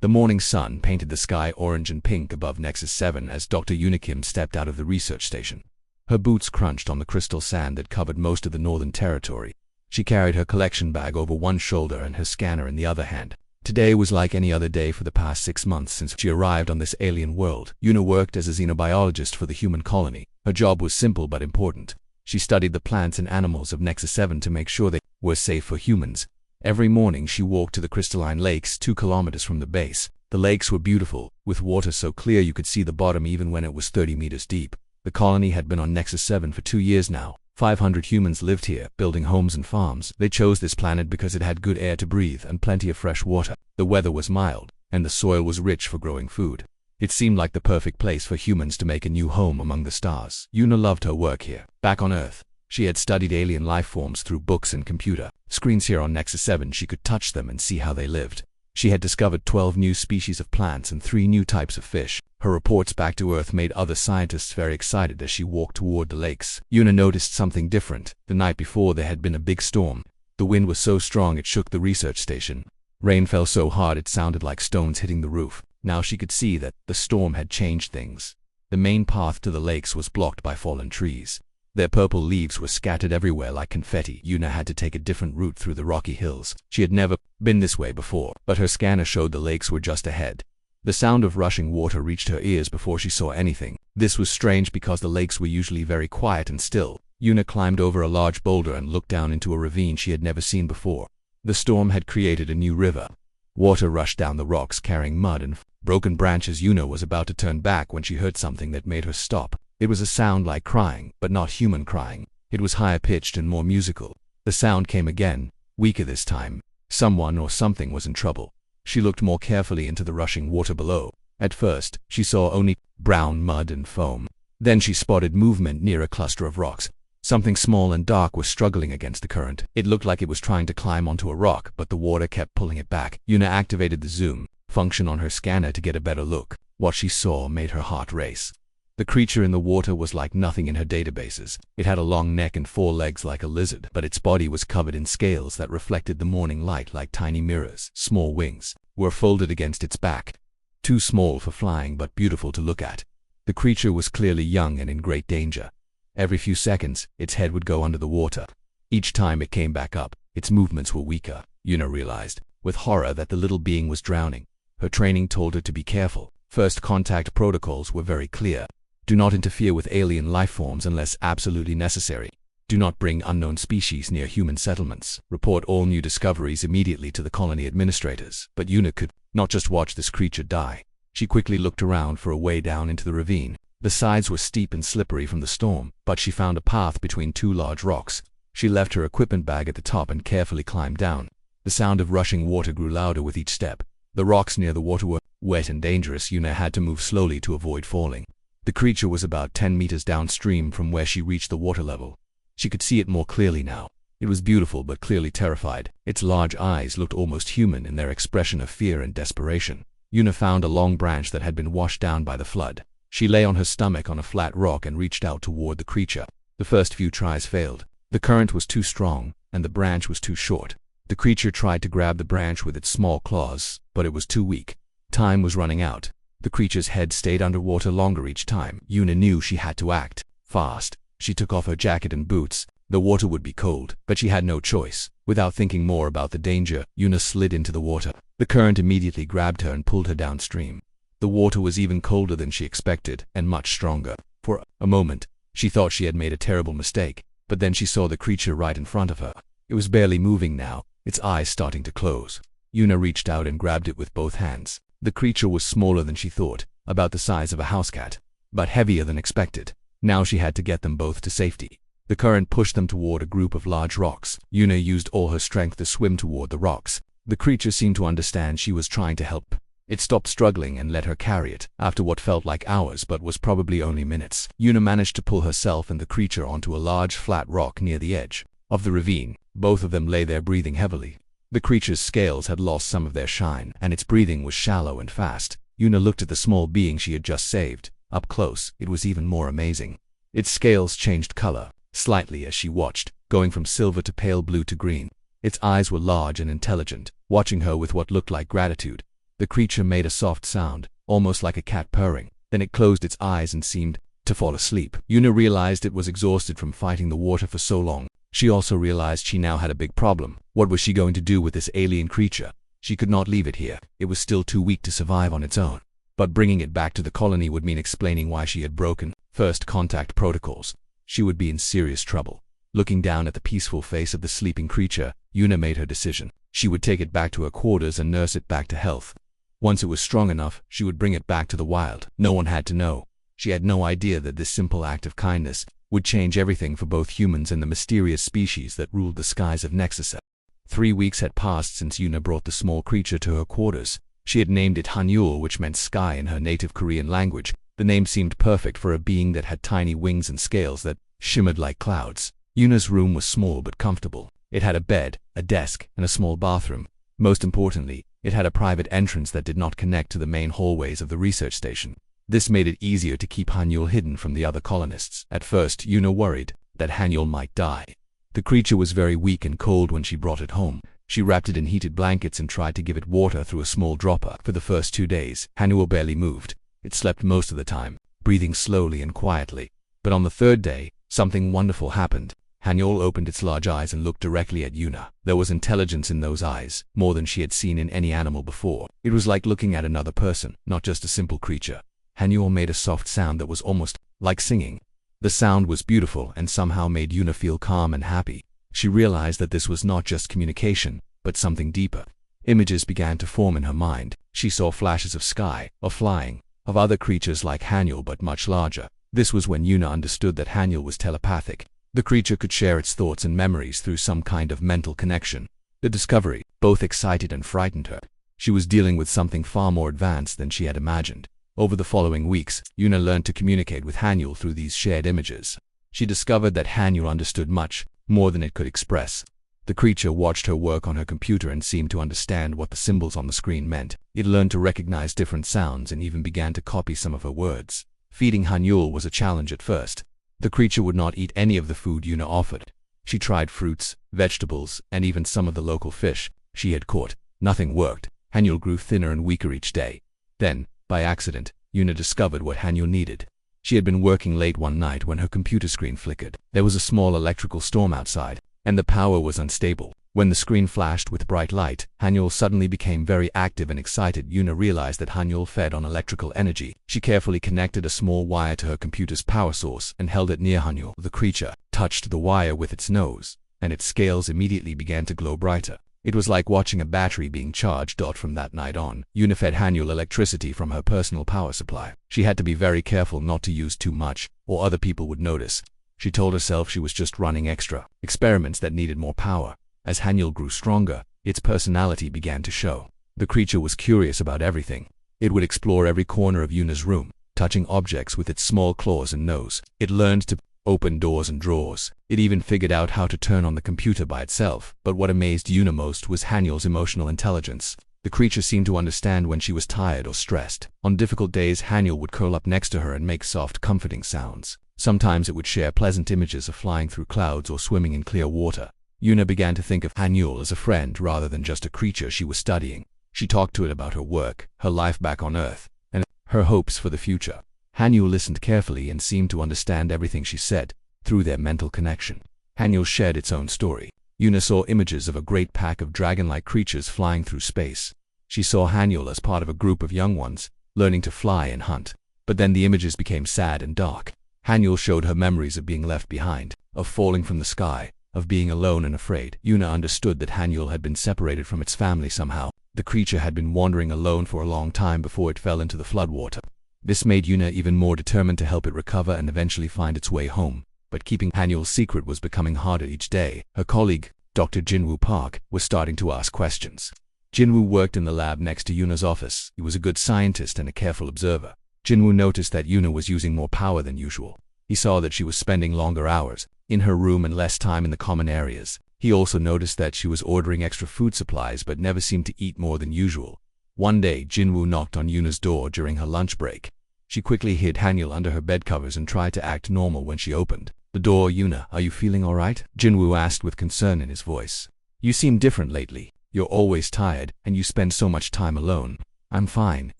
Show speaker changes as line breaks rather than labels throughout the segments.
The morning sun painted the sky orange and pink above Nexus 7 as Dr. Unikim stepped out of the research station. Her boots crunched on the crystal sand that covered most of the northern territory. She carried her collection bag over one shoulder and her scanner in the other hand. Today was like any other day for the past 6 months since she arrived on this alien world. Una worked as a xenobiologist for the human colony. Her job was simple but important. She studied the plants and animals of Nexus 7 to make sure they were safe for humans. Every morning she walked to the crystalline lakes 2 kilometers from the base. The lakes were beautiful, with water so clear you could see the bottom even when it was 30 meters deep. The colony had been on Nexus 7 for 2 years now. 500 humans lived here, building homes and farms. They chose this planet because it had good air to breathe and plenty of fresh water. The weather was mild, and the soil was rich for growing food. It seemed like the perfect place for humans to make a new home among the stars. Una loved her work here. Back on Earth, she had studied alien life forms through books and computer screens. Here on Nexus 7 she could touch them and see how they lived. She had discovered 12 new species of plants and 3 new types of fish. Her reports back to Earth made other scientists very excited as she walked toward the lakes. Una noticed something different. The night before there had been a big storm. The wind was so strong it shook the research station. Rain fell so hard it sounded like stones hitting the roof. Now she could see that the storm had changed things. The main path to the lakes was blocked by fallen trees. Their purple leaves were scattered everywhere like confetti. Una had to take a different route through the rocky hills. She had never been this way before, but her scanner showed the lakes were just ahead. The sound of rushing water reached her ears before she saw anything. This was strange because the lakes were usually very quiet and still. Una climbed over a large boulder and looked down into a ravine she had never seen before. The storm had created a new river. Water rushed down the rocks carrying mud and broken branches. Una was about to turn back when she heard something that made her stop. It was a sound like crying, but not human crying. It was higher pitched and more musical. The sound came again, weaker this time. Someone or something was in trouble. She looked more carefully into the rushing water below. At first, she saw only brown mud and foam. Then she spotted movement near a cluster of rocks. Something small and dark was struggling against the current. It looked like it was trying to climb onto a rock, but the water kept pulling it back. Una activated the zoom function on her scanner to get a better look. What she saw made her heart race. The creature in the water was like nothing in her databases. It had a long neck and 4 legs like a lizard, but its body was covered in scales that reflected the morning light like tiny mirrors. Small wings were folded against its back. Too small for flying, but beautiful to look at. The creature was clearly young and in great danger. Every few seconds, its head would go under the water. Each time it came back up, its movements were weaker. Una realized, with horror, that the little being was drowning. Her training told her to be careful. First contact protocols were very clear. Do not interfere with alien lifeforms unless absolutely necessary. Do not bring unknown species near human settlements. Report all new discoveries immediately to the colony administrators. But Una could not just watch this creature die. She quickly looked around for a way down into the ravine. The sides were steep and slippery from the storm, but she found a path between 2 large rocks. She left her equipment bag at the top and carefully climbed down. The sound of rushing water grew louder with each step. The rocks near the water were wet and dangerous. Una had to move slowly to avoid falling. The creature was about 10 meters downstream from where she reached the water level. She could see it more clearly now. It was beautiful but clearly terrified. Its large eyes looked almost human in their expression of fear and desperation. Una found a long branch that had been washed down by the flood. She lay on her stomach on a flat rock and reached out toward the creature. The first few tries failed. The current was too strong, and the branch was too short. The creature tried to grab the branch with its small claws, but it was too weak. Time was running out. The creature's head stayed underwater longer each time. Una knew she had to act fast. She took off her jacket and boots. The water would be cold, but she had no choice. Without thinking more about the danger, Una slid into the water. The current immediately grabbed her and pulled her downstream. The water was even colder than she expected, and much stronger. For a moment, she thought she had made a terrible mistake, but then she saw the creature right in front of her. It was barely moving now, its eyes starting to close. Una reached out and grabbed it with both hands. The creature was smaller than she thought, about the size of a house cat, but heavier than expected. Now she had to get them both to safety. The current pushed them toward a group of large rocks. Una used all her strength to swim toward the rocks. The creature seemed to understand she was trying to help. It stopped struggling and let her carry it, after what felt like hours but was probably only minutes. Una managed to pull herself and the creature onto a large flat rock near the edge of the ravine. Both of them lay there breathing heavily. The creature's scales had lost some of their shine, and its breathing was shallow and fast. Una looked at the small being she had just saved. Up close, it was even more amazing. Its scales changed color slightly as she watched, going from silver to pale blue to green. Its eyes were large and intelligent, watching her with what looked like gratitude. The creature made a soft sound, almost like a cat purring. Then it closed its eyes and seemed to fall asleep. Yuna realized it was exhausted from fighting the water for so long. She also realized she now had a big problem. What was she going to do with this alien creature? She could not leave it here. It was still too weak to survive on its own. But bringing it back to the colony would mean explaining why she had broken first contact protocols. She would be in serious trouble. Looking down at the peaceful face of the sleeping creature, Yuna made her decision. She would take it back to her quarters and nurse it back to health. Once it was strong enough, she would bring it back to the wild. No one had to know. She had no idea that this simple act of kindness would change everything for both humans and the mysterious species that ruled the skies of Nexus 7. 3 weeks had passed since Yuna brought the small creature to her quarters. She had named it Hanyul, which meant sky in her native Korean language. The name seemed perfect for a being that had tiny wings and scales that shimmered like clouds. Yuna's room was small but comfortable. It had a bed, a desk, and a small bathroom. Most importantly, it had a private entrance that did not connect to the main hallways of the research station. This made it easier to keep Hanyul hidden from the other colonists. At first, Yuna worried that Hanyul might die. The creature was very weak and cold when she brought it home. She wrapped it in heated blankets and tried to give it water through a small dropper. For the first 2 days, Hanyul barely moved. It slept most of the time, breathing slowly and quietly. But on the 3rd day, something wonderful happened. Hanyul opened its large eyes and looked directly at Yuna. There was intelligence in those eyes, more than she had seen in any animal before. It was like looking at another person, not just a simple creature. Hanyul made a soft sound that was almost like singing. The sound was beautiful and somehow made Yuna feel calm and happy. She realized that this was not just communication, but something deeper. Images began to form in her mind. She saw flashes of sky, of flying, of other creatures like Hanyul but much larger. This was when Yuna understood that Hanyul was telepathic. The creature could share its thoughts and memories through some kind of mental connection. The discovery both excited and frightened her. She was dealing with something far more advanced than she had imagined. Over the following weeks, Yuna learned to communicate with Hanyul through these shared images. She discovered that Hanyul understood much more than it could express. The creature watched her work on her computer and seemed to understand what the symbols on the screen meant. It learned to recognize different sounds and even began to copy some of her words. Feeding Hanyul was a challenge at first. The creature would not eat any of the food Yuna offered. She tried fruits, vegetables, and even some of the local fish she had caught. Nothing worked. Hanyul grew thinner and weaker each day. Then, by accident, Yuna discovered what Hanyul needed. She had been working late one night when her computer screen flickered. There was a small electrical storm outside, and the power was unstable. When the screen flashed with bright light, Hanyul suddenly became very active and excited. Yuna realized that Hanyul fed on electrical energy. She carefully connected a small wire to her computer's power source and held it near Hanyul. The creature touched the wire with its nose, and its scales immediately began to glow brighter. It was like watching a battery being charged. From that night on, Yuna fed Hanyul electricity from her personal power supply. She had to be very careful not to use too much, or other people would notice. She told herself she was just running extra experiments that needed more power. As Hanyul grew stronger, its personality began to show. The creature was curious about everything. It would explore every corner of Yuna's room, touching objects with its small claws and nose. It learned to open doors and drawers. It even figured out how to turn on the computer by itself. But what amazed Yuna most was Hanyul's emotional intelligence. The creature seemed to understand when she was tired or stressed. On difficult days, Hanyul would curl up next to her and make soft, comforting sounds. Sometimes it would share pleasant images of flying through clouds or swimming in clear water. Yuna began to think of Hanyul as a friend rather than just a creature she was studying. She talked to it about her work, her life back on Earth, and her hopes for the future. Hanyul listened carefully and seemed to understand everything she said, through their mental connection. Hanyul shared its own story. Yuna saw images of a great pack of dragon-like creatures flying through space. She saw Hanyul as part of a group of young ones, learning to fly and hunt. But then the images became sad and dark. Hanyul showed her memories of being left behind, of falling from the sky, of being alone and afraid. Yuna understood that Hanyul had been separated from its family somehow. The creature had been wandering alone for a long time before it fell into the floodwater. This made Yuna even more determined to help it recover and eventually find its way home. But keeping Hanyul's secret was becoming harder each day. Her colleague, Dr. Jinwoo Park, was starting to ask questions. Jinwoo worked in the lab next to Yuna's office. He was a good scientist and a careful observer. Jinwoo noticed that Yuna was using more power than usual. He saw that she was spending longer hours in her room and less time in the common areas. He also noticed that she was ordering extra food supplies but never seemed to eat more than usual. One day, Jinwoo knocked on Yuna's door during her lunch break. She quickly hid Hanyul under her bed covers and tried to act normal when she opened the door. "Yuna, are you feeling all right?" Jinwoo asked with concern in his voice. "You seem different lately. You're always tired, and you spend so much time alone." I'm fine,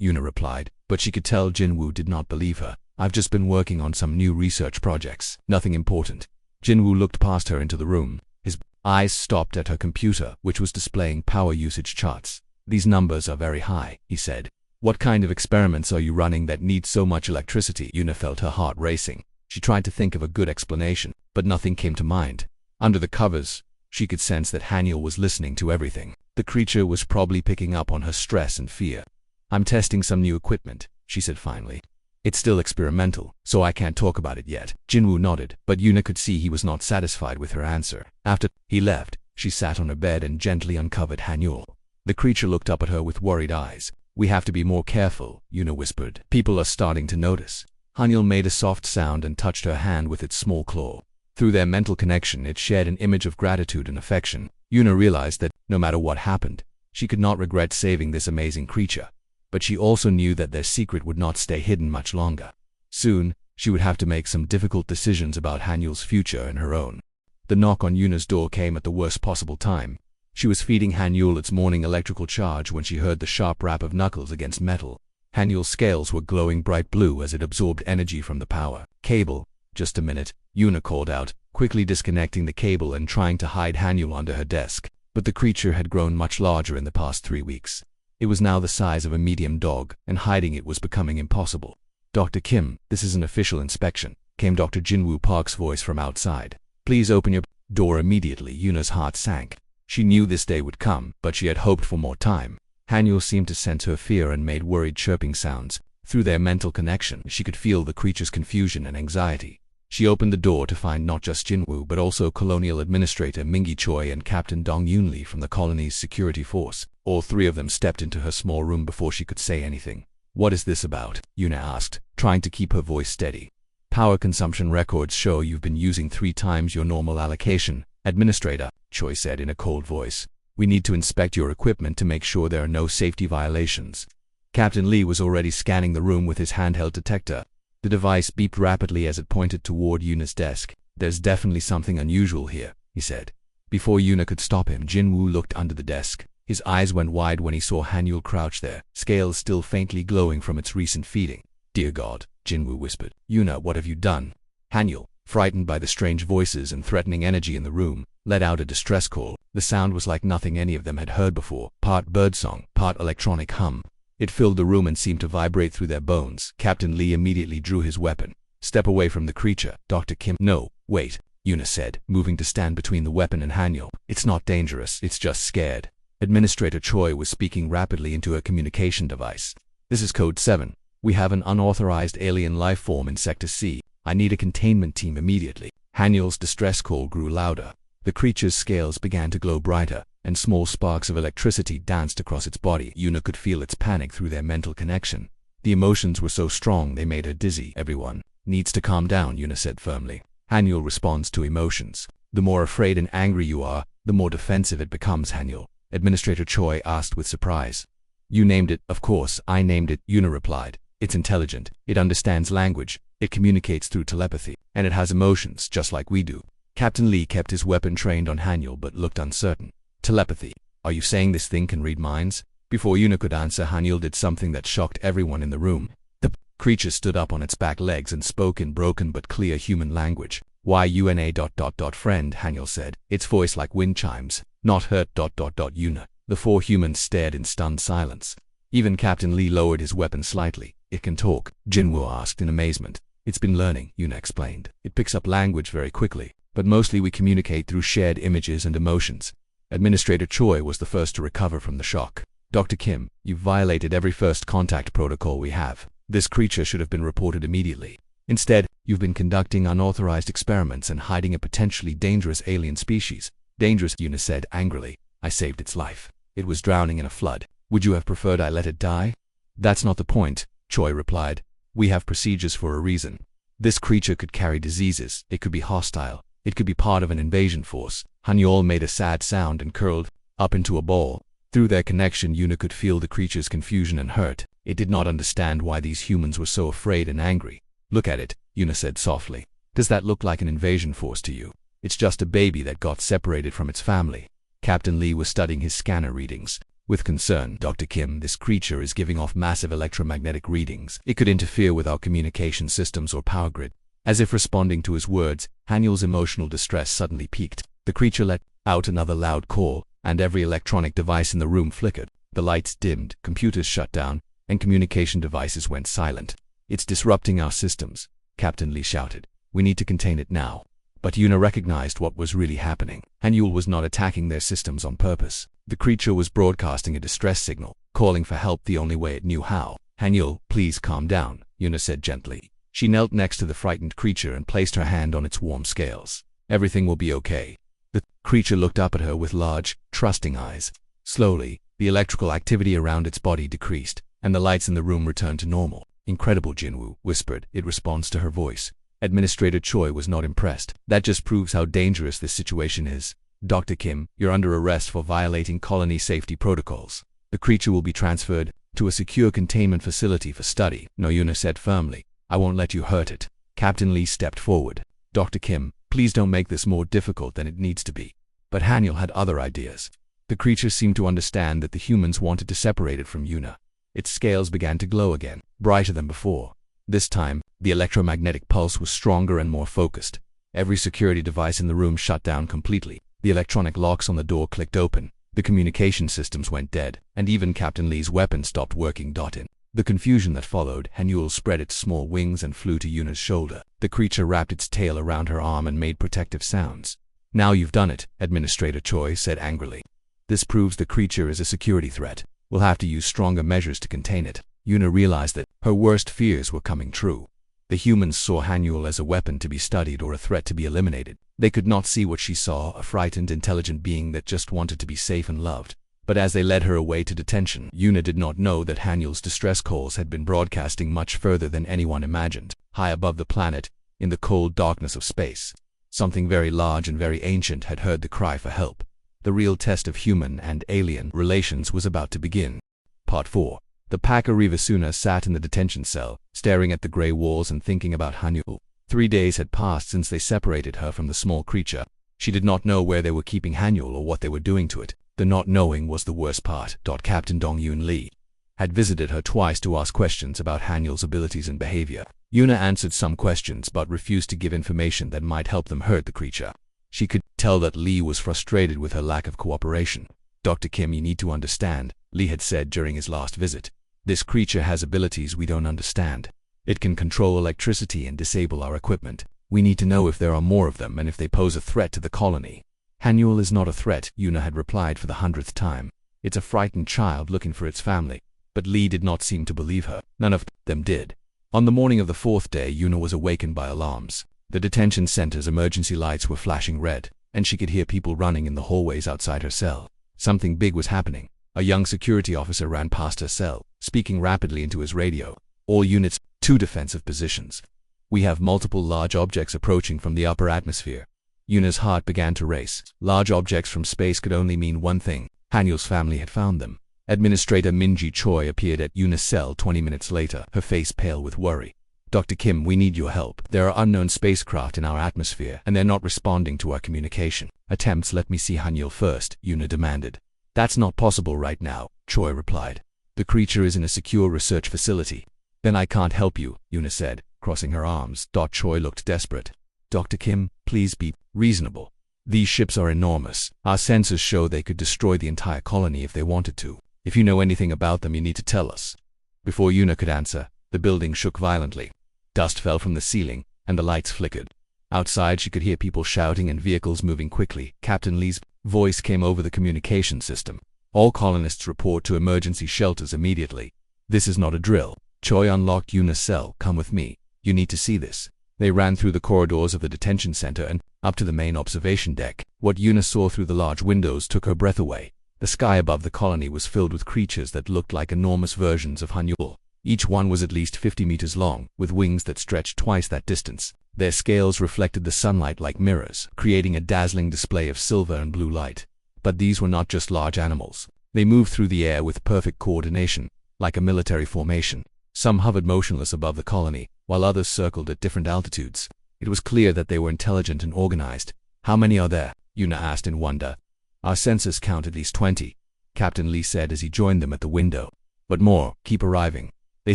Yuna replied, but she could tell Jinwoo did not believe her. I've just been working on some new research projects. Nothing important. Jinwoo looked past her into the room. His eyes stopped at her computer, which was displaying power usage charts. These numbers are very high, he said. What kind of experiments are you running that need so much electricity? Yuna felt her heart racing. She tried to think of a good explanation, but nothing came to mind. Under the covers, she could sense that Haniel was listening to everything. The creature was probably picking up on her stress and fear. I'm testing some new equipment, she said finally. It's still experimental, so I can't talk about it yet. Jinwoo nodded, but Yuna could see he was not satisfied with her answer. After he left, she sat on her bed and gently uncovered Haniel. The creature looked up at her with worried eyes. We have to be more careful, Yuna whispered. People are starting to notice. Haniel made a soft sound and touched her hand with its small claw. Through their mental connection, it shared an image of gratitude and affection. Yuna realized that, no matter what happened, she could not regret saving this amazing creature. But she also knew that their secret would not stay hidden much longer. Soon, she would have to make some difficult decisions about Haniel's future and her own. The knock on Yuna's door came at the worst possible time. She was feeding Haniel its morning electrical charge when she heard the sharp rap of knuckles against metal. Haniel's scales were glowing bright blue as it absorbed energy from the power cable. Just a minute, Yuna called out, quickly disconnecting the cable and trying to hide Haniel under her desk. But the creature had grown much larger in the past 3 weeks. It was now the size of a medium dog, and hiding it was becoming impossible. Dr. Kim, this is an official inspection, came Dr. Jinwoo Park's voice from outside. Please open your door immediately. Yuna's heart sank. She knew this day would come, but she had hoped for more time. Haniel seemed to sense her fear and made worried chirping sounds. Through their mental connection, she could feel the creature's confusion and anxiety. She opened the door to find not just Jinwoo but also Colonial Administrator Mingi Choi and Captain Dong Yunli from the colony's security force. All three of them stepped into her small room before she could say anything. What is this about? Yuna asked, trying to keep her voice steady. Power consumption records show you've been using 3 times your normal allocation, Administrator, Choi said in a cold voice. We need to inspect your equipment to make sure there are no safety violations. Captain Lee was already scanning the room with his handheld detector. The device beeped rapidly as it pointed toward Yuna's desk. There's definitely something unusual here, he said. Before Yuna could stop him, Jinwoo looked under the desk. His eyes went wide when he saw Haniel crouch there, scales still faintly glowing from its recent feeding. Dear God, Jinwoo whispered. Yuna, what have you done? Haniel, frightened by the strange voices and threatening energy in the room, let out a distress call. The sound was like nothing any of them had heard before, part birdsong, part electronic hum. It filled the room and seemed to vibrate through their bones. Captain Lee immediately drew his weapon. Step away from the creature, Dr. Kim. No, wait, Yuna said, moving to stand between the weapon and Haniel. It's not dangerous, it's just scared. Administrator Choi was speaking rapidly into a communication device. This is Code 7. We have an unauthorized alien life form in Sector C. I need a containment team immediately. Haniel's distress call grew louder. The creature's scales began to glow brighter, and small sparks of electricity danced across its body. Yuna could feel its panic through their mental connection. The emotions were so strong they made her dizzy. Everyone needs to calm down, Yuna said firmly. Haniel responds to emotions. The more afraid and angry you are, the more defensive it becomes, Haniel. Administrator Choi asked with surprise. You named it. Of course, I named it, Yuna replied. It's intelligent, it understands language, it communicates through telepathy, and it has emotions just like we do. Captain Lee kept his weapon trained on Haniel but looked uncertain. Telepathy. Are you saying this thing can read minds? Before Yuna could answer, Haniel did something that shocked everyone in the room. The creature stood up on its back legs and spoke in broken but clear human language. Yuna ... friend, Haniel said, its voice like wind chimes. Not hurt ... Yuna. The 4 humans stared in stunned silence. Even Captain Lee lowered his weapon slightly. It can talk, Jinwoo asked in amazement. It's been learning, Yuna explained. It picks up language very quickly, but mostly we communicate through shared images and emotions. Administrator Choi was the first to recover from the shock. Dr. Kim, you've violated every first contact protocol we have. This creature should have been reported immediately. Instead, you've been conducting unauthorized experiments and hiding a potentially dangerous alien species. Dangerous, Yuna said angrily. I saved its life. It was drowning in a flood. Would you have preferred I let it die? That's not the point, Choi replied. We have procedures for a reason. This creature could carry diseases, it could be hostile, it could be part of an invasion force. Haniel made a sad sound and curled up into a ball. Through their connection, Yuna could feel the creature's confusion and hurt. It did not understand why these humans were so afraid and angry. Look at it, Yuna said softly. Does that look like an invasion force to you? It's just a baby that got separated from its family. Captain Lee was studying his scanner readings. with concern. Dr. Kim, this creature is giving off massive electromagnetic readings. It could interfere with our communication systems or power grid. As if responding to his words, Haniel's emotional distress suddenly peaked. The creature let out another loud call, and every electronic device in the room flickered. The lights dimmed, computers shut down, and communication devices went silent. "It's disrupting our systems," Captain Lee shouted. "We need to contain it now." But Yuna recognized what was really happening. Haniel was not attacking their systems on purpose. The creature was broadcasting a distress signal, calling for help the only way it knew how. "Haniel, please calm down," Yuna said gently. She knelt next to the frightened creature and placed her hand on its warm scales. "Everything will be okay." The creature looked up at her with large, trusting eyes. Slowly, the electrical activity around its body decreased, and the lights in the room returned to normal. "Incredible," Jinwoo whispered, in response to her voice. Administrator Choi was not impressed. "That just proves how dangerous this situation is. Dr. Kim, you're under arrest for violating colony safety protocols. The creature will be transferred to a secure containment facility for study." "No," Yuna said firmly. "I won't let you hurt it." Captain Lee stepped forward. "Dr. Kim, please don't make this more difficult than it needs to be." But Haniel had other ideas. The creature seemed to understand that the humans wanted to separate it from Yuna. Its scales began to glow again, brighter than before. This time, the electromagnetic pulse was stronger and more focused. Every security device in the room shut down completely. The electronic locks on the door clicked open. The communication systems went dead, and even Captain Lee's weapon stopped working. In the confusion that followed, Haniel spread its small wings and flew to Yuna's shoulder. The creature wrapped its tail around her arm and made protective sounds. "Now you've done it," Administrator Choi said angrily. "This proves the creature is a security threat. We'll have to use stronger measures to contain it." Yuna realized that her worst fears were coming true. The humans saw Haniel as a weapon to be studied or a threat to be eliminated. They could not see what she saw, a frightened, intelligent being that just wanted to be safe and loved. But as they led her away to detention, Yuna did not know that Haniel's distress calls had been broadcasting much further than anyone imagined. High above the planet, in the cold darkness of space, something very large and very ancient had heard the cry for help. The real test of human and alien relations was about to begin. Part 4. The Packer Rivasuna sat in the detention cell, staring at the gray walls and thinking about Haniel. 3 days had passed since they separated her from the small creature. She did not know where they were keeping Haniel or what they were doing to it. The not knowing was the worst part. Captain Dong-Yoon Lee had visited her twice to ask questions about Haniel's abilities and behavior. Yuna answered some questions but refused to give information that might help them hurt the creature. She could tell that Lee was frustrated with her lack of cooperation. "Dr. Kim, you need to understand," Lee had said during his last visit. "This creature has abilities we don't understand. It can control electricity and disable our equipment. We need to know if there are more of them and if they pose a threat to the colony." "Haniel is not a threat," Yuna had replied for the 100th time. "It's a frightened child looking for its family." But Lee did not seem to believe her. None of them did. On the morning of the 4th day, Yuna was awakened by alarms. The detention center's emergency lights were flashing red, and she could hear people running in the hallways outside her cell. Something big was happening. A young security officer ran past her cell, speaking rapidly into his radio. "All units, 2 defensive positions. We have multiple large objects approaching from the upper atmosphere." Yuna's heart began to race. Large objects from space could only mean one thing. Haniel's family had found them. Administrator Minji Choi appeared at Yuna's cell 20 minutes later, her face pale with worry. "Dr. Kim, we need your help. There are unknown spacecraft in our atmosphere, and they're not responding to our communication attempts." "Let me see Haniel first," Yuna demanded. "That's not possible right now," Choi replied. "The creature is in a secure research facility." "Then I can't help you," Yuna said, crossing her arms. Choi looked desperate. "Dr. Kim, please be reasonable. These ships are enormous. Our sensors show they could destroy the entire colony if they wanted to. If you know anything about them, you need to tell us." Before Yuna could answer, the building shook violently. Dust fell from the ceiling, and the lights flickered. Outside, she could hear people shouting and vehicles moving quickly. Captain Lee's voice came over the communication system. "All colonists report to emergency shelters immediately. This is not a drill." Choi unlocked Yuna's cell. "Come with me. You need to see this." They ran through the corridors of the detention center and up to the main observation deck. What Yuna saw through the large windows took her breath away. The sky above the colony was filled with creatures that looked like enormous versions of Haniel. Each one was at least 50 meters long, with wings that stretched twice that distance. Their scales reflected the sunlight like mirrors, creating a dazzling display of silver and blue light. But these were not just large animals. They moved through the air with perfect coordination, like a military formation. Some hovered motionless above the colony, while others circled at different altitudes. It was clear that they were intelligent and organized. "How many are there?" Yuna asked in wonder. "Our sensors count at least 20. Captain Lee said as he joined them at the window. But more keep arriving. They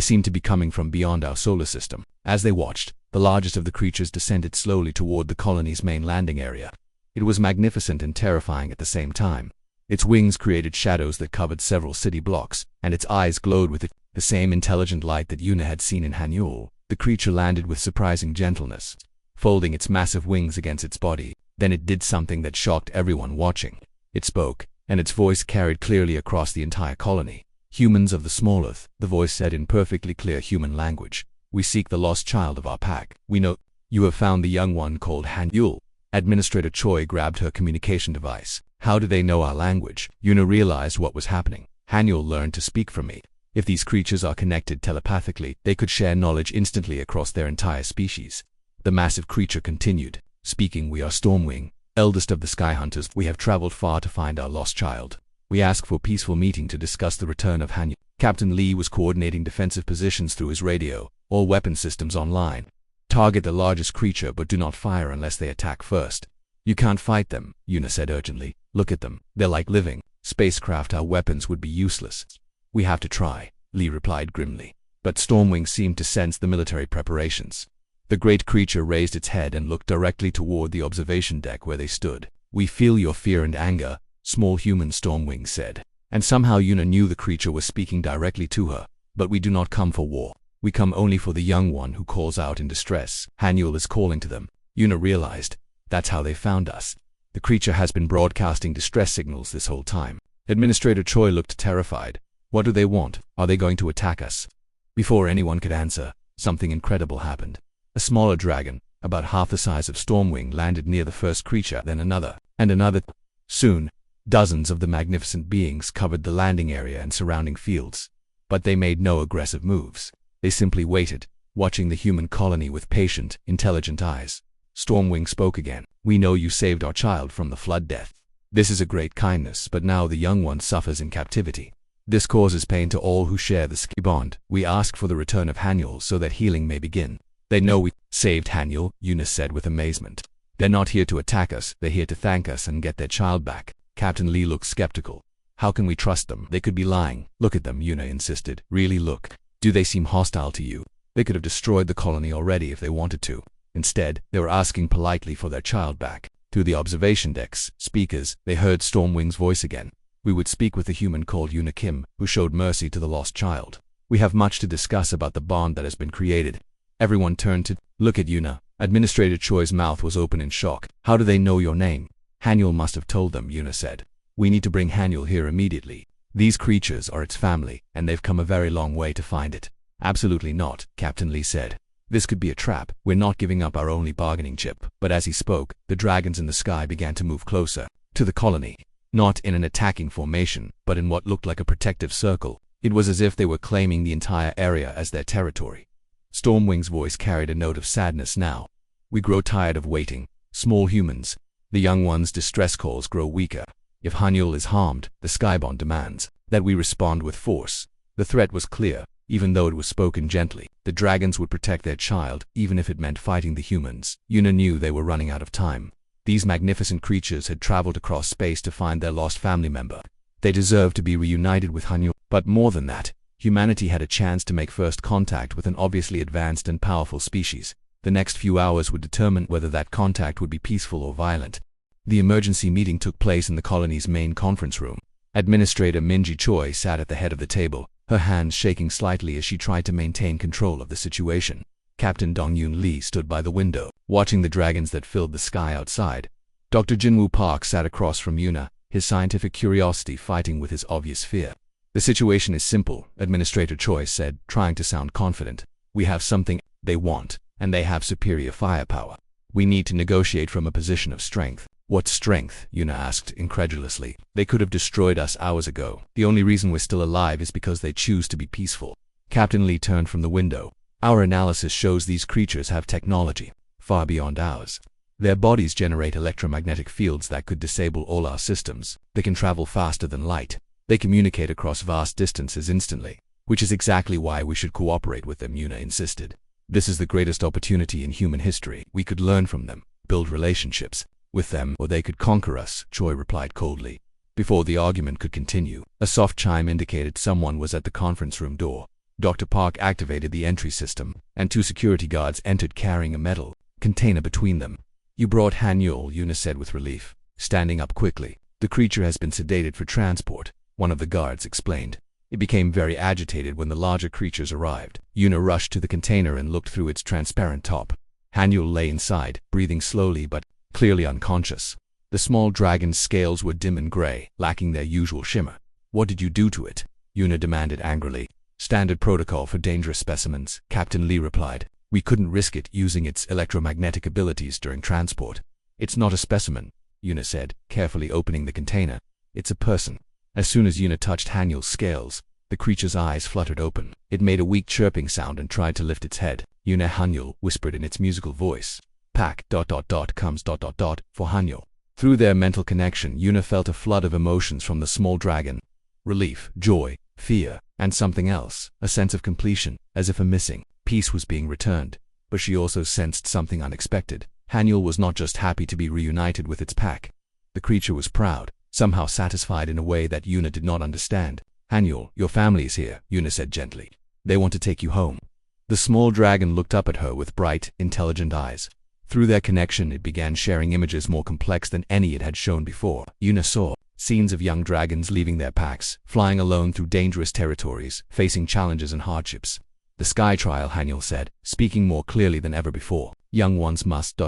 seem to be coming from beyond our solar system. As they watched, the largest of the creatures descended slowly toward the colony's main landing area. It was magnificent and terrifying at the same time. Its wings created shadows that covered several city blocks, and its eyes glowed with the same intelligent light that Yuna had seen in Hanyul. The creature landed with surprising gentleness, folding its massive wings against its body. Then it did something that shocked everyone watching. It spoke, and its voice carried clearly across the entire colony. "Humans of the small Earth," the voice said in perfectly clear human language. "We seek the lost child of our pack. We know you have found the young one called Hanyul." Administrator Choi grabbed her communication device. How do they know our language? Yuna realized what was happening. Hanyul learned to speak from me. If these creatures are connected telepathically, they could share knowledge instantly across their entire species. The massive creature continued, speaking. "We are Stormwing, eldest of the Sky Hunters. We have traveled far to find our lost child. We ask for a peaceful meeting to discuss the return of Hanyul." Captain Lee was coordinating defensive positions through his radio. "All weapon systems online. Target the largest creature, but do not fire unless they attack first." "You can't fight them," Yuna said urgently. "Look at them. They're like living spacecraft. Our weapons would be useless." "We have to try," Lee replied grimly. But Stormwing seemed to sense the military preparations. The great creature raised its head and looked directly toward the observation deck where they stood. "We feel your fear and anger, small human," Stormwing said. And somehow Yuna knew the creature was speaking directly to her. "But we do not come for war. We come only for the young one who calls out in distress. Hanyul is calling to them." Yuna realized. That's how they found us. The creature has been broadcasting distress signals this whole time. Administrator Choi looked terrified. "What do they want? Are they going to attack us?" Before anyone could answer, something incredible happened. A smaller dragon, about half the size of Stormwing, landed near the first creature, then another, and another. Soon, dozens of the magnificent beings covered the landing area and surrounding fields. But they made no aggressive moves. They simply waited, watching the human colony with patient, intelligent eyes. Stormwing spoke again. "We know you saved our child from the flood death. This is a great kindness, but now the young one suffers in captivity. This causes pain to all who share the Sky bond. We ask for the return of Hanyul so that healing may begin." "They know we saved Hanyul," Eunice said with amazement. "They're not here to attack us, they're here to thank us and get their child back." Captain Lee looked skeptical. "How can we trust them? They could be lying." "Look at them," Yuna insisted. "Really look. Do they seem hostile to you? They could have destroyed the colony already if they wanted to. Instead, they were asking politely for their child back." Through the observation deck's speakers, they heard Stormwing's voice again. "We would speak with a human called Yuna Kim, who showed mercy to the lost child. We have much to discuss about the bond that has been created." Everyone turned to look at Yuna. Administrator Choi's mouth was open in shock. "How do they know your name?" "Hanyul must have told them," Yuna said. "We need to bring Hanyul here immediately. These creatures are its family, and they've come a very long way to find it." "Absolutely not," Captain Lee said. "This could be a trap. We're not giving up our only bargaining chip." But as he spoke, the dragons in the sky began to move closer to the colony. Not in an attacking formation, but in what looked like a protective circle. It was as if they were claiming the entire area as their territory. Stormwing's voice carried a note of sadness now. "We grow tired of waiting, small humans. The young one's distress calls grow weaker. If Hanyul is harmed, the Skybond demands that we respond with force." The threat was clear, even though it was spoken gently. The dragons would protect their child, even if it meant fighting the humans. Yuna knew they were running out of time. These magnificent creatures had traveled across space to find their lost family member. They deserved to be reunited with Hanyul. But more than that, humanity had a chance to make first contact with an obviously advanced and powerful species. The next few hours would determine whether that contact would be peaceful or violent. The emergency meeting took place in the colony's main conference room. Administrator Minji Choi sat at the head of the table, her hands shaking slightly as she tried to maintain control of the situation. Captain Dong-Yoon Lee stood by the window, watching the dragons that filled the sky outside. Dr. Jinwoo Park sat across from Yuna, his scientific curiosity fighting with his obvious fear. "The situation is simple," Administrator Choi said, trying to sound confident. "We have something they want, and they have superior firepower. We need to negotiate from a position of strength." "What strength?" Yuna asked incredulously. "They could have destroyed us hours ago. The only reason we're still alive is because they choose to be peaceful." Captain Lee turned from the window. "Our analysis shows these creatures have technology far beyond ours. Their bodies generate electromagnetic fields that could disable all our systems. They can travel faster than light. They communicate across vast distances instantly. Which is exactly why we should cooperate with them," Yuna insisted. "This is the greatest opportunity in human history. We could learn from them, build relationships with them, or they could conquer us," Choi replied coldly. Before the argument could continue, a soft chime indicated someone was at the conference room door. Dr. Park activated the entry system, and 2 security guards entered carrying a metal container between them. "You brought Hanyul," Yuna said with relief, standing up quickly. "The creature has been sedated for transport," one of the guards explained. It became very agitated when the larger creatures arrived. Yuna rushed to the container and looked through its transparent top. Hanyul lay inside, breathing slowly but clearly unconscious. The small dragon's scales were dim and gray, lacking their usual shimmer. "What did you do to it?" Yuna demanded angrily. "Standard protocol for dangerous specimens," Captain Lee replied. "We couldn't risk it using its electromagnetic abilities during transport." "It's not a specimen," Yuna said, carefully opening the container. "It's a person." As soon as Yuna touched Hanyul's scales, the creature's eyes fluttered open. It made a weak chirping sound and tried to lift its head. "Yuna," Hanyul whispered in its musical voice. "Pack ... comes ... for Hanyul." Through their mental connection, Yuna felt a flood of emotions from the small dragon. Relief, joy, fear, and something else, a sense of completion, as if a missing piece was being returned. But she also sensed something unexpected. Hanyul was not just happy to be reunited with its pack. The creature was proud, somehow satisfied in a way that Yuna did not understand. "Hanyul, your family is here," Yuna said gently. "They want to take you home." The small dragon looked up at her with bright, intelligent eyes. Through their connection, it began sharing images more complex than any it had shown before. Yuna saw scenes of young dragons leaving their packs, flying alone through dangerous territories, facing challenges and hardships. "The Sky Trial," Hanyul said, speaking more clearly than ever before. "Young ones must ...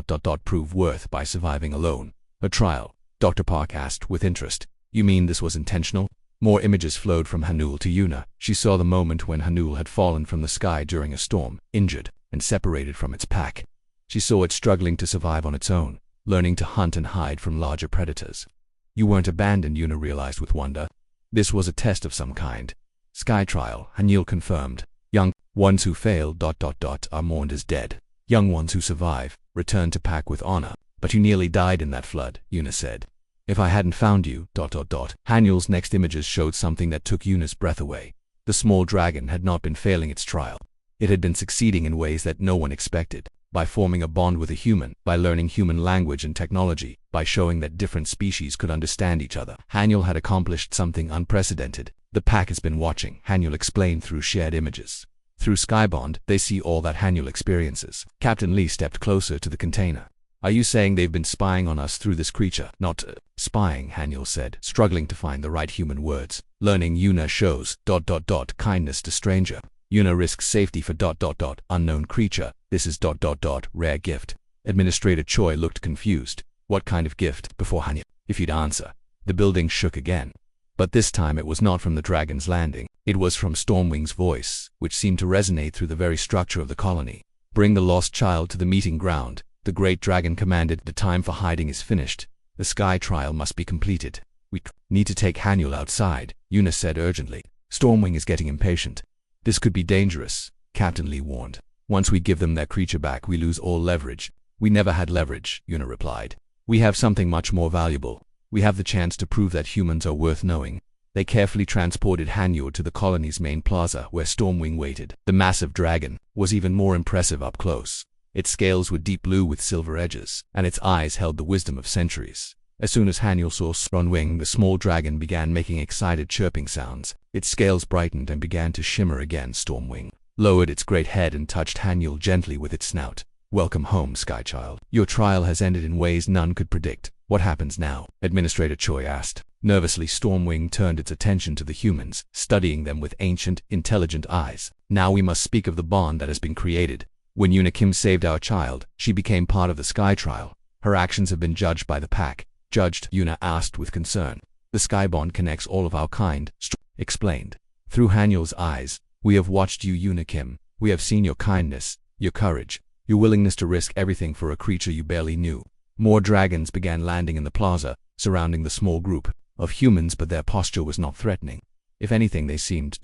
prove worth by surviving alone." "A trial?" Dr. Park asked with interest. "You mean this was intentional?" More images flowed from Hanyul to Yuna. She saw the moment when Hanyul had fallen from the sky during a storm, injured, and separated from its pack. She saw it struggling to survive on its own, learning to hunt and hide from larger predators. "You weren't abandoned," Yuna realized with wonder. "This was a test of some kind." "Sky Trial," Hanyul confirmed. "Young ones who fail ... are mourned as dead. Young ones who survive return to pack with honor." "But you nearly died in that flood," Yuna said. "If I hadn't found you ... Hanyul's next images showed something that took Yuna's breath away. The small dragon had not been failing its trial. It had been succeeding in ways that no one expected. By forming a bond with a human, by learning human language and technology, by showing that different species could understand each other. Hanyul had accomplished something unprecedented. "The pack has been watching," Hanyul explained through shared images. Through Skybond, they see all that Hanyul experiences. Captain Lee stepped closer to the container. "Are you saying they've been spying on us through this creature?" "Not spying," Hanyul said, struggling to find the right human words. "Learning Yuna shows ... kindness to stranger. Yuna risks safety for ... unknown creature. This is ... rare gift." Administrator Choi looked confused. "What kind of gift?" Before Hanyul, "If you'd answer." The building shook again. But this time it was not from the dragon's landing. It was from Stormwing's voice, which seemed to resonate through the very structure of the colony. "Bring the lost child to the meeting ground," the great dragon commanded. "The time for hiding is finished. The Sky Trial must be completed." "We need to take Hanyul outside," Yuna said urgently. "Stormwing is getting impatient." "This could be dangerous," Captain Lee warned. "Once we give them their creature back, we lose all leverage." "We never had leverage," Yuna replied. "We have something much more valuable. We have the chance to prove that humans are worth knowing." They carefully transported Hanyul to the colony's main plaza, where Stormwing waited. The massive dragon was even more impressive up close. Its scales were deep blue with silver edges, and its eyes held the wisdom of centuries. As soon as Hanyul saw Stormwing, the small dragon began making excited chirping sounds. Its scales brightened and began to shimmer again. Stormwing lowered its great head and touched Hanyul gently with its snout. "Welcome home, Skychild. Your trial has ended in ways none could predict. What happens now?" Administrator Choi asked. Nervously, Stormwing turned its attention to the humans, studying them with ancient, intelligent eyes. "Now we must speak of the bond that has been created. When Yuna Kim saved our child, she became part of the Sky Trial. Her actions have been judged by the pack." "Judged?" Yuna asked with concern. "The Sky Bond connects all of our kind," explained. "Through Hanyul's eyes, we have watched you, Yuna Kim. We have seen your kindness, your courage, your willingness to risk everything for a creature you barely knew." More dragons began landing in the plaza, surrounding the small group of humans, but their posture was not threatening. If anything, they seemed ...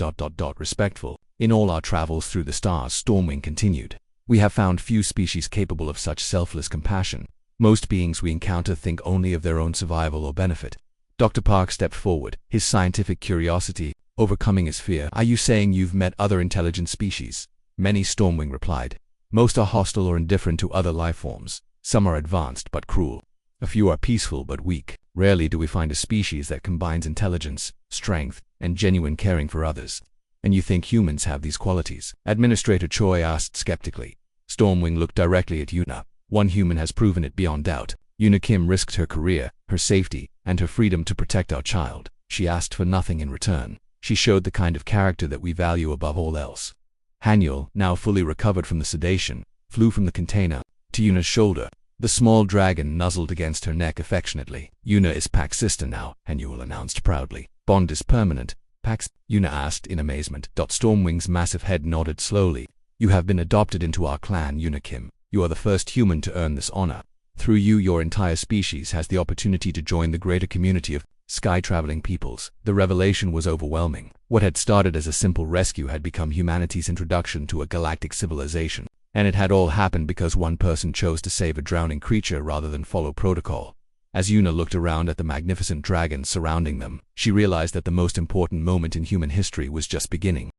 respectful. "In all our travels through the stars," Stormwing continued, "we have found few species capable of such selfless compassion. Most beings we encounter think only of their own survival or benefit." Dr. Park stepped forward, his scientific curiosity overcoming his fear. "Are you saying you've met other intelligent species?" "Many," Stormwing replied. "Most are hostile or indifferent to other life forms. Some are advanced but cruel. A few are peaceful but weak. Rarely do we find a species that combines intelligence, strength, and genuine caring for others. And you think humans have these qualities? Administrator Choi asked skeptically. Stormwing looked directly at Yuna. One human has proven it beyond doubt. Yuna Kim risked her career, her safety, and her freedom to protect our child. She asked for nothing in return. She showed the kind of character that we value above all else. Hanyul, now fully recovered from the sedation, flew from the container to Yuna's shoulder. The small dragon nuzzled against her neck affectionately. Yuna is Pack's sister now, Hanyul announced proudly. Bond is permanent. Pack's? Yuna asked in amazement. Stormwing's massive head nodded slowly. You have been adopted into our clan, Yuna Kim. You are the first human to earn this honor. Through you, your entire species has the opportunity to join the greater community of sky-traveling peoples. The revelation was overwhelming. What had started as a simple rescue had become humanity's introduction to a galactic civilization. And it had all happened because one person chose to save a drowning creature rather than follow protocol. As Yuna looked around at the magnificent dragons surrounding them, she realized that the most important moment in human history was just beginning.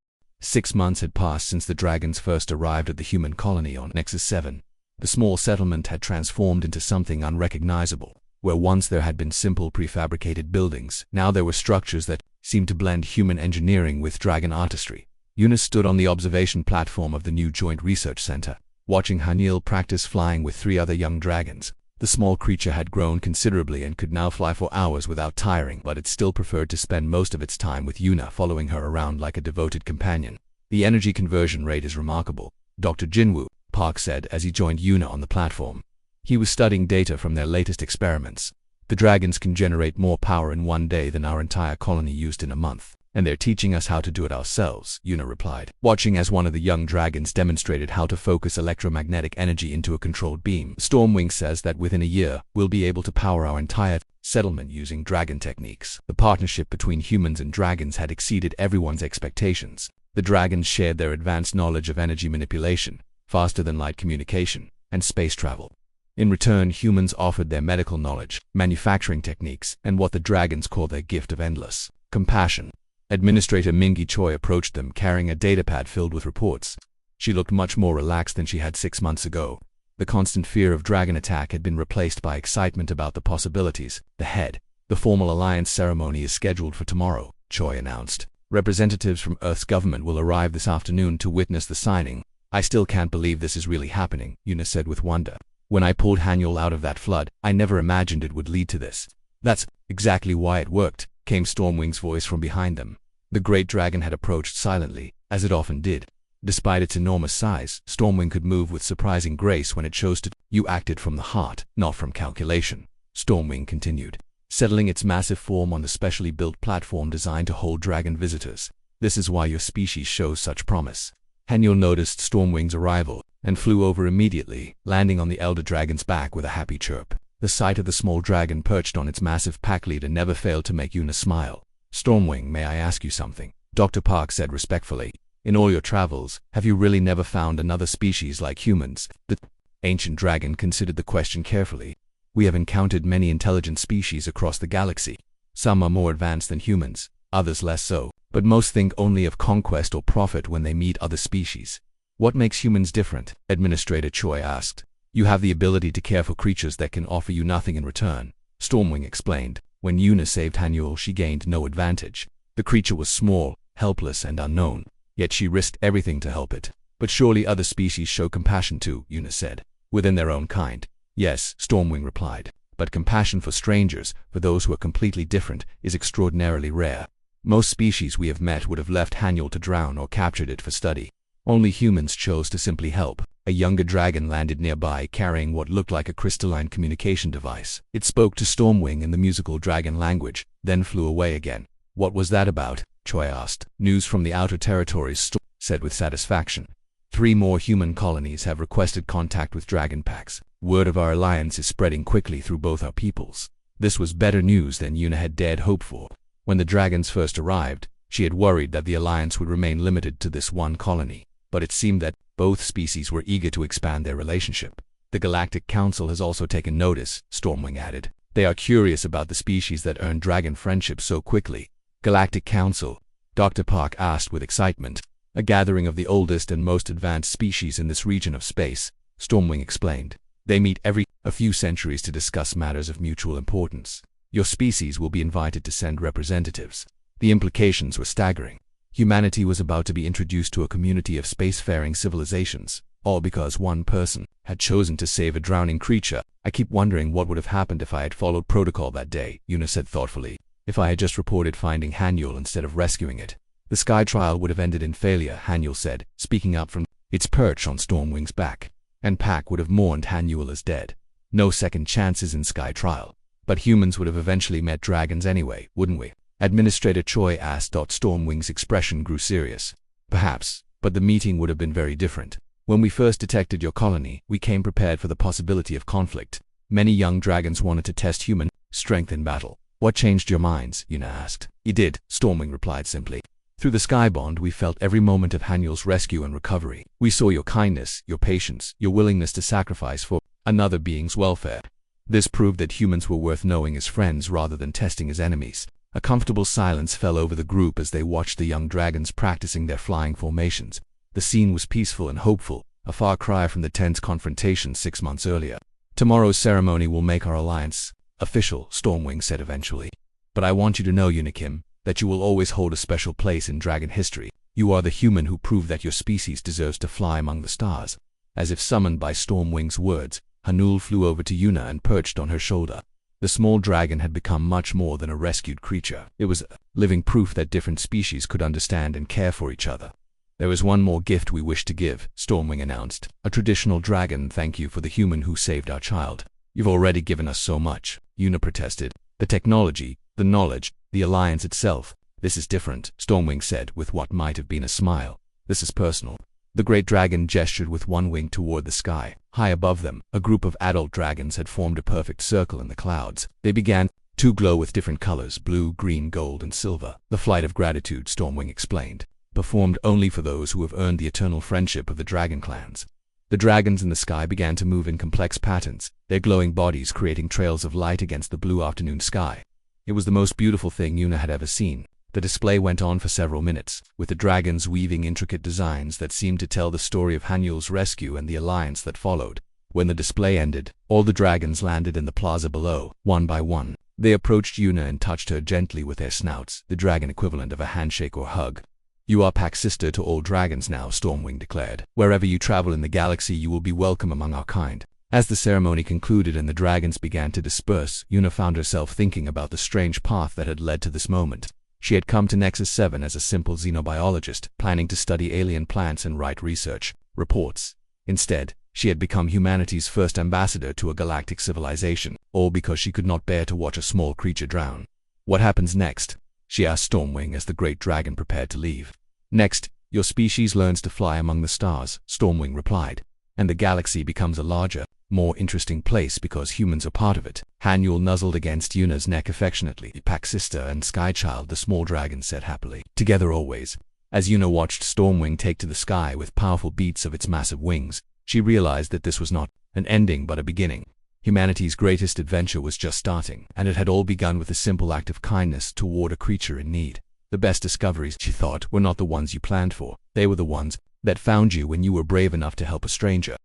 6 months had passed since the dragons first arrived at the human colony on Nexus 7. The small settlement had transformed into something unrecognizable. Where once there had been simple prefabricated buildings, now there were structures that seemed to blend human engineering with dragon artistry. Yuna stood on the observation platform of the new Joint Research Center, watching Hanyul practice flying with 3 other young dragons. The small creature had grown considerably and could now fly for hours without tiring, but it still preferred to spend most of its time with Yuna, following her around like a devoted companion. The energy conversion rate is remarkable, Dr. Jinwoo, Park said as he joined Yuna on the platform. He was studying data from their latest experiments. The dragons can generate more power in 1 day than our entire colony used in a month. And they're teaching us how to do it ourselves, Yuna replied, watching as one of the young dragons demonstrated how to focus electromagnetic energy into a controlled beam. Stormwing says that within a year, we'll be able to power our entire settlement using dragon techniques. The partnership between humans and dragons had exceeded everyone's expectations. The dragons shared their advanced knowledge of energy manipulation, faster-than-light communication, and space travel. In return, humans offered their medical knowledge, manufacturing techniques, and what the dragons call their gift of endless compassion. Administrator Mingi Choi approached them carrying a datapad filled with reports. She looked much more relaxed than she had 6 months ago. The constant fear of dragon attack had been replaced by excitement about the possibilities. The formal alliance ceremony is scheduled for tomorrow, Choi announced. Representatives from Earth's government will arrive this afternoon to witness the signing. I still can't believe this is really happening, Yuna said with wonder. When I pulled Hanyul out of that flood, I never imagined it would lead to this. That's exactly why it worked, came Stormwing's voice from behind them. The great dragon had approached silently, as it often did. Despite its enormous size, Stormwing could move with surprising grace when it chose to. You acted from the heart, not from calculation, Stormwing continued, settling its massive form on the specially built platform designed to hold dragon visitors. This is why your species shows such promise. Hanyul noticed Stormwing's arrival and flew over immediately, landing on the elder dragon's back with a happy chirp. The sight of the small dragon perched on its massive pack leader never failed to make Yuna smile. Stormwing, may I ask you something? Dr. Park said respectfully. In all your travels, have you really never found another species like humans? The ancient dragon considered the question carefully. We have encountered many intelligent species across the galaxy. Some are more advanced than humans, others less so, but most think only of conquest or profit when they meet other species. What makes humans different? Administrator Choi asked. You have the ability to care for creatures that can offer you nothing in return, Stormwing explained. When Yuna saved Hanyul, she gained no advantage. The creature was small, helpless, and unknown, yet she risked everything to help it. But surely other species show compassion too, Yuna said. Within their own kind. Yes, Stormwing replied. But compassion for strangers, for those who are completely different, is extraordinarily rare. Most species we have met would have left Hanyul to drown or captured it for study. Only humans chose to simply help. A younger dragon landed nearby carrying what looked like a crystalline communication device. It spoke to Stormwing in the musical dragon language, then flew away again. What was that about? Choi asked. News from the outer territories, Stormwing said with satisfaction. 3 more human colonies have requested contact with dragon packs. Word of our alliance is spreading quickly through both our peoples. This was better news than Yuna had dared hope for. When the dragons first arrived, she had worried that the alliance would remain limited to this one colony. But it seemed that both species were eager to expand their relationship. The Galactic Council has also taken notice, Stormwing added. They are curious about the species that earned dragon friendship so quickly. Galactic Council? Dr. Park asked with excitement. A gathering of the oldest and most advanced species in this region of space, Stormwing explained. They meet every few centuries to discuss matters of mutual importance. Your species will be invited to send representatives. The implications were staggering. Humanity was about to be introduced to a community of spacefaring civilizations, all because one person had chosen to save a drowning creature. I keep wondering what would have happened if I had followed protocol that day, Yuna said thoughtfully. If I had just reported finding Hanyul instead of rescuing it. The Sky trial would have ended in failure, Hanyul said, speaking up from its perch on Stormwing's back. And Pack would have mourned Hanyul as dead. No second chances in Sky trial. But humans would have eventually met dragons anyway, wouldn't we? Administrator Choi asked. Stormwing's expression grew serious. Perhaps, but the meeting would have been very different. When we first detected your colony, we came prepared for the possibility of conflict. Many young dragons wanted to test human strength in battle. What changed your minds? Yuna asked. It did, Stormwing replied simply. Through the Sky Bond, we felt every moment of Hanyul's rescue and recovery. We saw your kindness, your patience, your willingness to sacrifice for another being's welfare. This proved that humans were worth knowing as friends rather than testing as enemies. A comfortable silence fell over the group as they watched the young dragons practicing their flying formations. The scene was peaceful and hopeful, a far cry from the tense confrontation 6 months earlier. Tomorrow's ceremony will make our alliance official, Stormwing said eventually. But I want you to know, Unikim, that you will always hold a special place in dragon history. You are the human who proved that your species deserves to fly among the stars. As if summoned by Stormwing's words, Hanyul flew over to Yuna and perched on her shoulder. The small dragon had become much more than a rescued creature. It was living proof that different species could understand and care for each other. There is one more gift we wish to give, Stormwing announced. A traditional dragon thank you for the human who saved our child. You've already given us so much, Yuna protested. The technology, the knowledge, the alliance itself. This is different, Stormwing said with what might have been a smile. This is personal. The great dragon gestured with one wing toward the sky. High above them, a group of adult dragons had formed a perfect circle in the clouds. They began to glow with different colors, blue, green, gold, and silver. The flight of gratitude, Stormwing explained, performed only for those who have earned the eternal friendship of the dragon clans. The dragons in the sky began to move in complex patterns, their glowing bodies creating trails of light against the blue afternoon sky. It was the most beautiful thing Yuna had ever seen. The display went on for several minutes, with the dragons weaving intricate designs that seemed to tell the story of Hanyul's rescue and the alliance that followed. When the display ended, all the dragons landed in the plaza below, one by one. They approached Yuna and touched her gently with their snouts, the dragon equivalent of a handshake or hug. You are Pack sister to all dragons now, Stormwing declared. Wherever you travel in the galaxy, you will be welcome among our kind. As the ceremony concluded and the dragons began to disperse, Yuna found herself thinking about the strange path that had led to this moment. She had come to Nexus 7 as a simple xenobiologist, planning to study alien plants and write research reports. Instead, she had become humanity's first ambassador to a galactic civilization, all because she could not bear to watch a small creature drown. What happens next? She asked Stormwing as the great dragon prepared to leave. Next, your species learns to fly among the stars, Stormwing replied, and the galaxy becomes a larger, more interesting place because humans are part of it. Hanyul nuzzled against Yuna's neck affectionately. Pack sister and Skychild, the small dragon said happily. Together always. As Yuna watched Stormwing take to the sky with powerful beats of its massive wings, she realized that this was not an ending but a beginning. Humanity's greatest adventure was just starting, and it had all begun with a simple act of kindness toward a creature in need. The best discoveries, she thought, were not the ones you planned for. They were the ones that found you when you were brave enough to help a stranger.